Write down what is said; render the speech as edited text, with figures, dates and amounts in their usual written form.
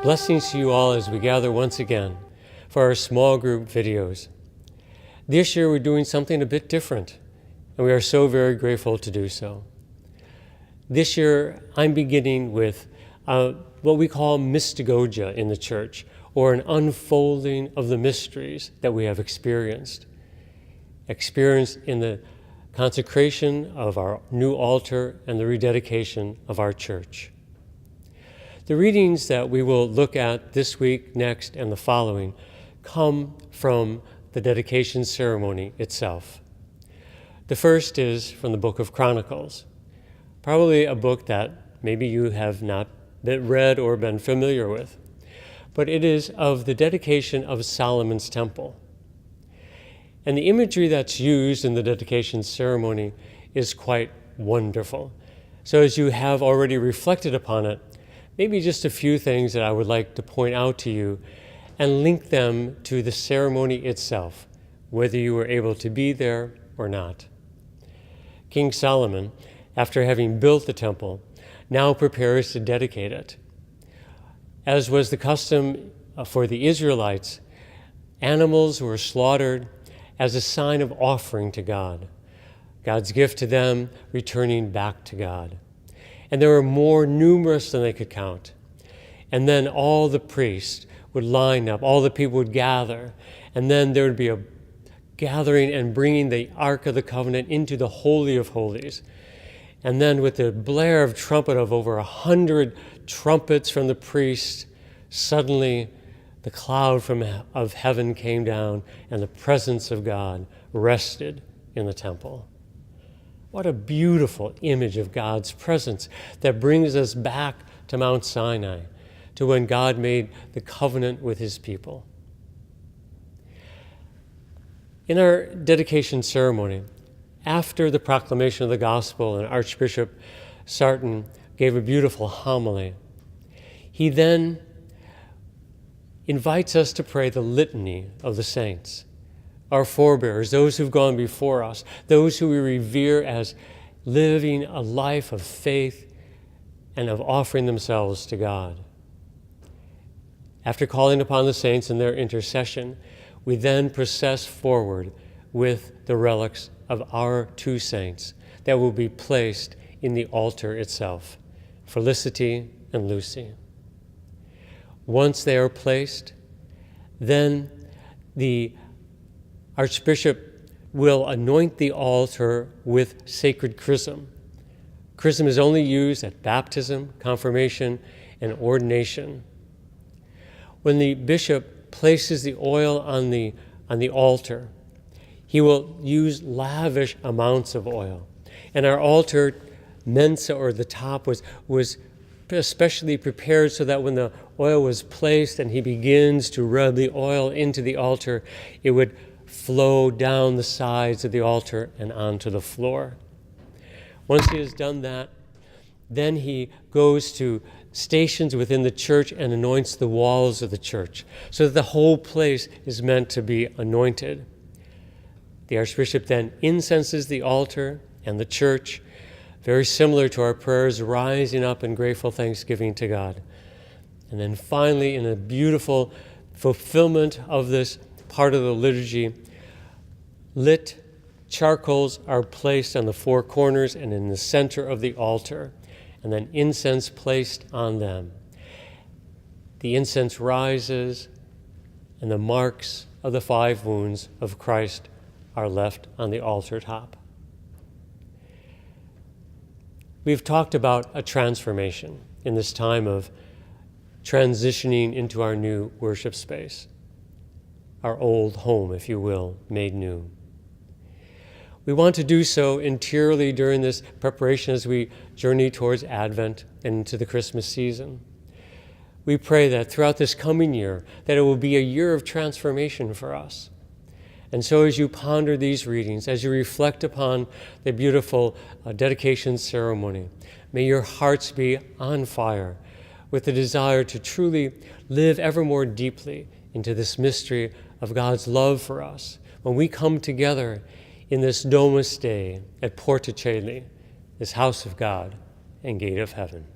Blessings to you all as we gather once again for our small group videos. This year we're doing something a bit different, and we are so very grateful to do so. This year I'm beginning with what we call mystagogia in the church, or an unfolding of the mysteries that we have experienced in the consecration of our new altar and the rededication of our church. The readings that we will look at this week, next, and the following come from the dedication ceremony itself. The first is from the book of Chronicles, probably a book that maybe you have not read or been familiar with, but it is of the dedication of Solomon's temple. And the imagery that's used in the dedication ceremony is quite wonderful. So as you have already reflected upon it, maybe just a few things that I would like to point out to you and link them to the ceremony itself, whether you were able to be there or not. King Solomon, after having built the temple, now prepares to dedicate it. As was the custom for the Israelites, animals were slaughtered as a sign of offering to God, God's gift to them returning back to God. And there were more numerous than they could count. And then all the priests would line up, all the people would gather, and then there would be a gathering and bringing the Ark of the Covenant into the Holy of Holies. And then with the blare of trumpet of over 100 trumpets from the priests, suddenly the cloud of heaven came down and the presence of God rested in the temple. What a beautiful image of God's presence that brings us back to Mount Sinai, to when God made the covenant with his people. In our dedication ceremony, after the proclamation of the gospel and Archbishop Sarton gave a beautiful homily, he then invites us to pray the litany of the saints, our forebears, those who've gone before us, those who we revere as living a life of faith and of offering themselves to God. After calling upon the saints in their intercession, we then process forward with the relics of our two saints that will be placed in the altar itself, Felicity and Lucy. Once they are placed, then the Archbishop will anoint the altar with sacred chrism. Chrism is only used at baptism, confirmation, and ordination. When the bishop places the oil on the altar, he will use lavish amounts of oil. And our altar mensa, or the top, was especially prepared so that when the oil was placed and he begins to rub the oil into the altar, it would flow down the sides of the altar and onto the floor. Once he has done that, then he goes to stations within the church and anoints the walls of the church so that the whole place is meant to be anointed. The Archbishop then incenses the altar and the church, very similar to our prayers, rising up in grateful thanksgiving to God. And then finally, in a beautiful fulfillment of this part of the liturgy, lit charcoals are placed on the four corners and in the center of the altar, and then incense placed on them. The incense rises, and the marks of the 5 wounds of Christ are left on the altar top. We've talked about a transformation in this time of transitioning into our new worship space, our old home, if you will, made new. We want to do so interiorly during this preparation as we journey towards Advent and into the Christmas season. We pray that throughout this coming year, that it will be a year of transformation for us. And so as you ponder these readings, as you reflect upon the beautiful dedication ceremony, may your hearts be on fire with the desire to truly live ever more deeply into this mystery of God's love for us when we come together in this Domus Dei at Porta Coeli, this house of God and gate of heaven.